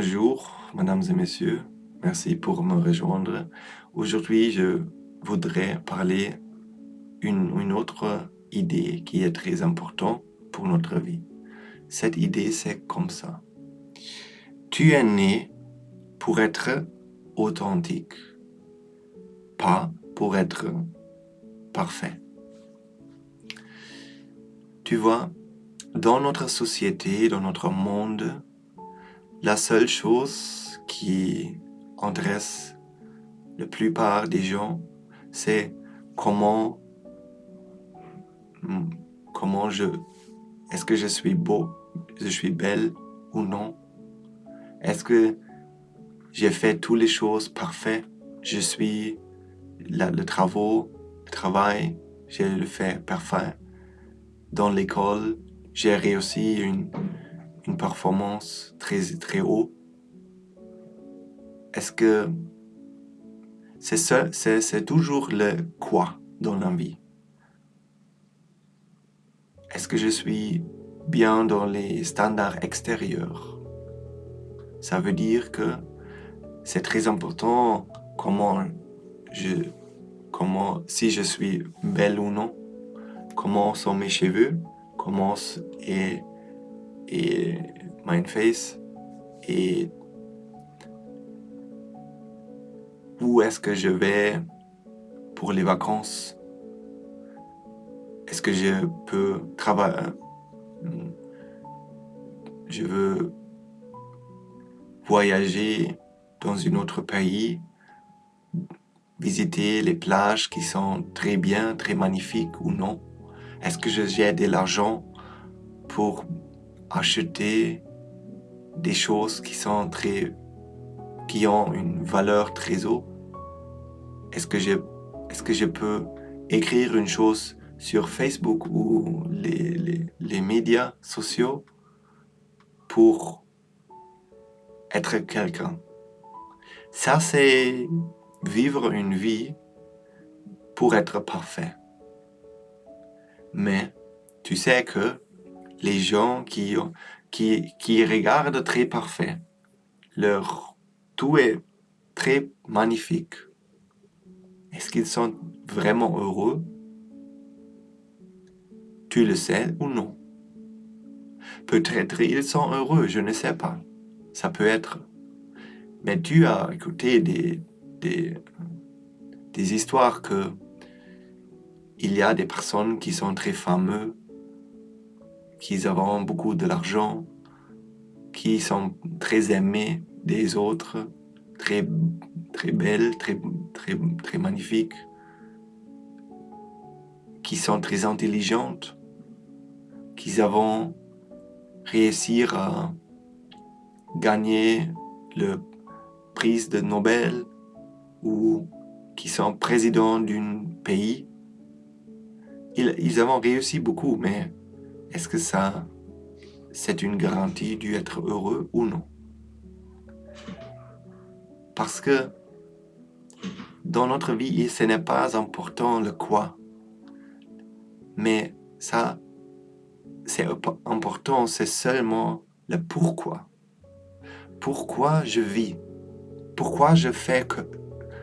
Bonjour, mesdames et messieurs. Merci pour me rejoindre. Aujourd'hui, je voudrais parler une autre idée qui est très importante pour notre vie. Cette idée, c'est comme ça. Tu es né pour être authentique, pas pour être parfait. Tu vois, dans notre société, dans notre monde, la seule chose qui intéresse la plupart des gens, c'est comment est-ce que je suis beau, je suis belle ou non? Est-ce que j'ai fait toutes les choses parfaites? Je suis le travail, j'ai le fait parfait. Dans l'école, j'ai réussi une performance très, très haut. Est-ce que c'est toujours le quoi dans la vie? Est-ce que je suis bien dans les standards extérieurs? Ça veut dire que c'est très important si je suis belle ou non, comment sont mes cheveux, comment est my face, et où est-ce que je vais pour les vacances. Est-ce que je peux travailler? Je veux voyager dans un autre pays, visiter les plages qui sont très bien, très magnifiques ou non? Est-ce que j'ai de l'argent pour acheter des choses qui ont une valeur très haute? Est-ce que je peux écrire une chose sur Facebook ou les médias sociaux pour être quelqu'un? Ça, c'est vivre une vie pour être parfait. Mais tu sais que les gens qui regardent très parfait, tout est très magnifique. Est-ce qu'ils sont vraiment heureux? Tu le sais ou non? Peut-être ils sont heureux, je ne sais pas. Ça peut être. Mais tu as écouté des histoires que il y a des personnes qui sont très fameuses, qui ont beaucoup d'argent, qui sont très aimées des autres, très, très belles, très, très, très magnifiques, qui sont très intelligentes, qui ont réussi à gagner le prix de Nobel ou qui sont présidents d'un pays. Ils ont réussi beaucoup, mais est-ce que ça, c'est une garantie d'être heureux ou non? Parce que dans notre vie, ce n'est pas important le quoi, mais ça, c'est important, c'est seulement le pourquoi. Pourquoi je vis? Pourquoi je fais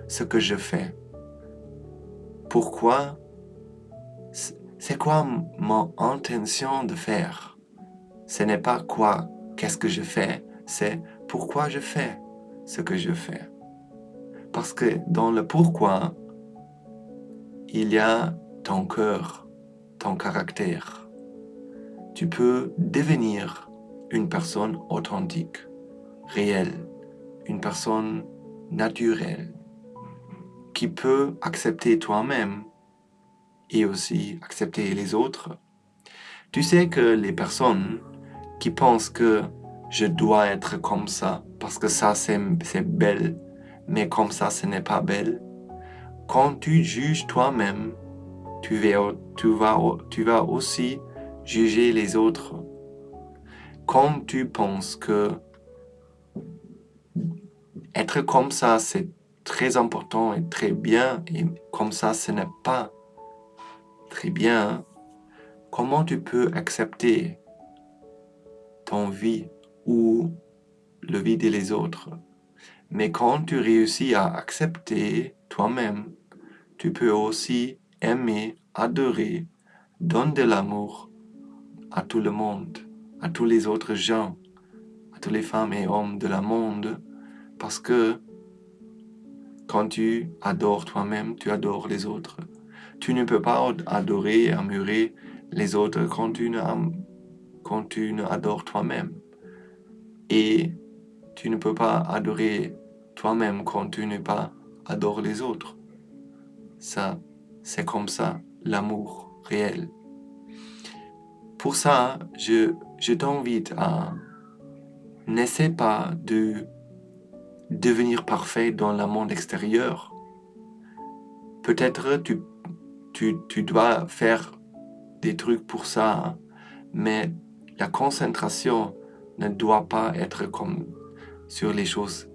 ce que je fais? Pourquoi? C'est quoi mon intention de faire? Ce n'est pas qu'est-ce que je fais, c'est pourquoi je fais ce que je fais. Parce que dans le pourquoi, il y a ton cœur, ton caractère. Tu peux devenir une personne authentique, réelle, une personne naturelle, qui peut accepter toi-même et aussi accepter les autres. Tu sais que les personnes qui pensent que je dois être comme ça, parce que ça c'est belle, mais comme ça ce n'est pas belle, quand tu juges toi-même, tu vas aussi juger les autres. Quand tu penses que être comme ça, c'est très important et très bien, et comme ça, ce n'est pas très bien, comment tu peux accepter ton vie ou le vie des autres. Mais quand tu réussis à accepter toi-même, tu peux aussi aimer, adorer, donner de l'amour à tout le monde, à tous les autres gens, à toutes les femmes et hommes de la monde, parce que quand tu adores toi-même, tu adores les autres. Tu ne peux pas adorer et améliorer les autres quand tu ne adores toi-même. Et tu ne peux pas adorer toi-même quand tu ne pas adores les autres. Ça, c'est comme ça, l'amour réel. Pour ça, je t'invite à n'essaie pas de devenir parfait dans le monde extérieur. Peut-être tu dois faire des trucs pour ça, mais la concentration ne doit pas être comme sur les choses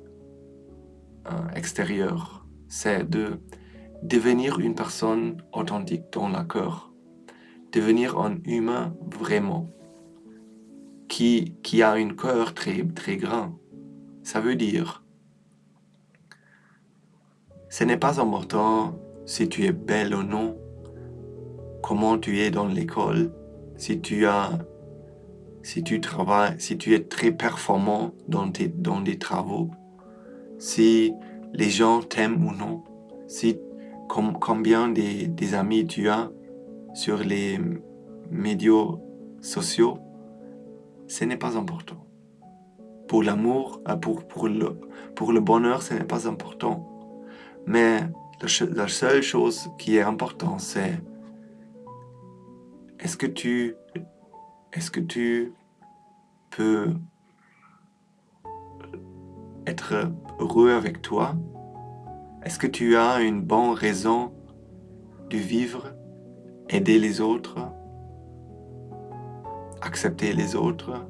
extérieures. C'est de devenir une personne authentique dans le cœur, devenir un humain vraiment, qui a un cœur très, très grand. Ça veut dire, ce n'est pas important si tu es belle ou non, comment tu es dans l'école, si tu travailles, si tu es très performant dans des travaux, si les gens t'aiment ou non, combien des amis tu as sur les médias sociaux, ce n'est pas important. Pour l'amour, pour le bonheur, ce n'est pas important. Mais la seule chose qui est importante, c'est est-ce que tu peux être heureux avec toi? Est-ce que tu as une bonne raison de vivre, aider les autres, accepter les autres,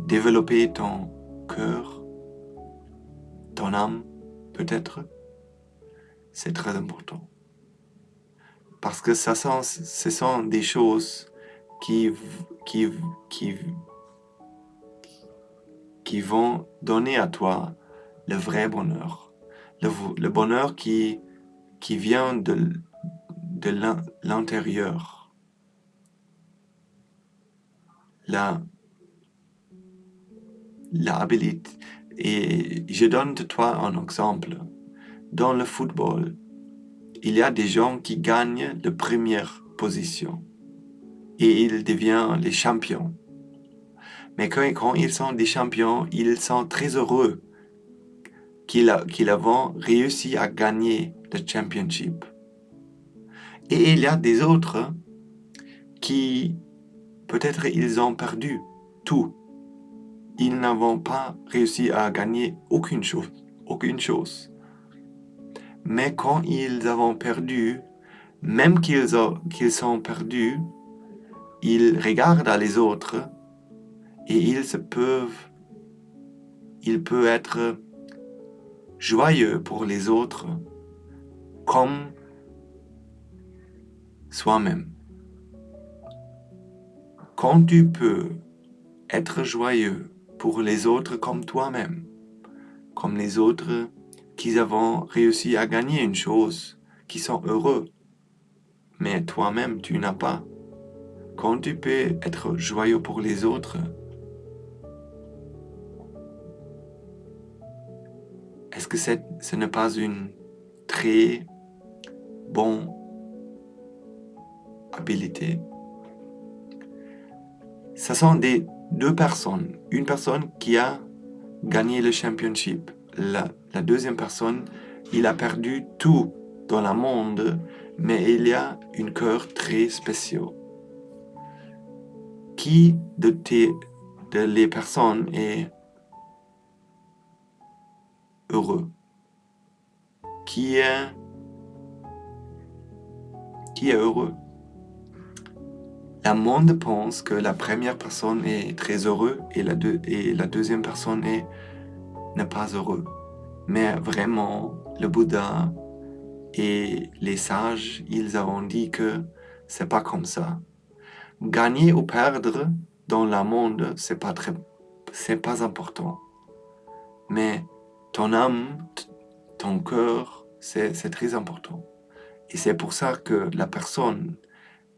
développer ton cœur, ton âme, peut-être? C'est très important. Parce que ce sont des choses qui vont donner à toi le vrai bonheur. Le bonheur qui vient de l'intérieur. La habilité. Et je donne de toi un exemple. Dans le football, il y a des gens qui gagnent la première position et ils deviennent les champions. Mais quand ils sont des champions, ils sont très heureux qu'ils ont réussi à gagner le championship. Et il y a des autres qui, peut-être, ils ont perdu tout. Ils n'ont pas réussi à gagner aucune chose. Mais quand ils ont perdu, même qu'ils sont perdus, ils regardent à les autres et ils peuvent être joyeux pour les autres comme soi-même. Quand tu peux être joyeux pour les autres comme toi-même, comme les autres qui ont réussi à gagner une chose, qui sont heureux, mais toi-même tu n'as pas. Quand tu peux être joyeux pour les autres, est-ce que ce n'est pas une très bonne habilité? Ce sont deux personnes. Une personne qui a gagné le championship. La deuxième personne, il a perdu tout dans le monde, mais il y a un cœur très spécial. Qui de les personnes est heureux? Qui est heureux? Le monde pense que la première personne est très heureuse et la deuxième personne n'est pas heureuse. Mais vraiment, le Bouddha et les sages, ils ont dit que c'est pas comme ça. Gagner ou perdre dans le monde, c'est pas très c'est pas important. Mais ton âme, ton cœur, c'est très important. Et c'est pour ça que la personne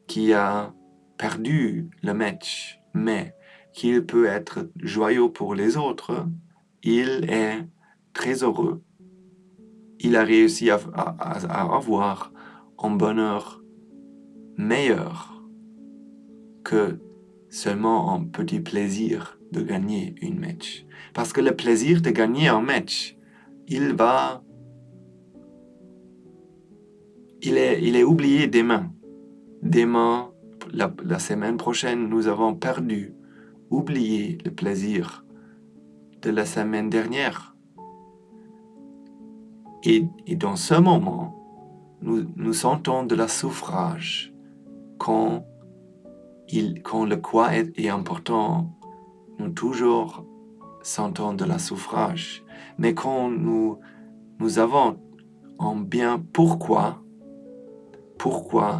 qui a perdu le match, mais qu'il peut être joyeux pour les autres, il est très heureux. Il a réussi à avoir un bonheur meilleur que seulement un petit plaisir de gagner une match. Parce que le plaisir de gagner un match, il est oublié demain. Demain, la semaine prochaine, nous avons oublié le plaisir de la semaine dernière. Et dans ce moment, nous sentons de la souffrance quand le quoi est important, nous toujours sentons de la souffrance. Mais quand nous avons un bien pourquoi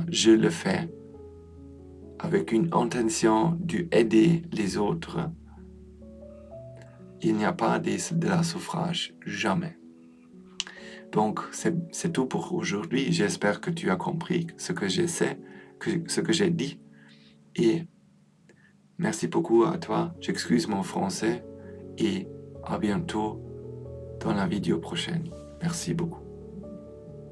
je le fais, avec une intention d'aider les autres, il n'y a pas de la souffrance, jamais. Donc, c'est tout pour aujourd'hui. J'espère que tu as compris ce que ce que j'ai dit. Et merci beaucoup à toi. J'excuse mon français et à bientôt dans la vidéo prochaine. Merci beaucoup.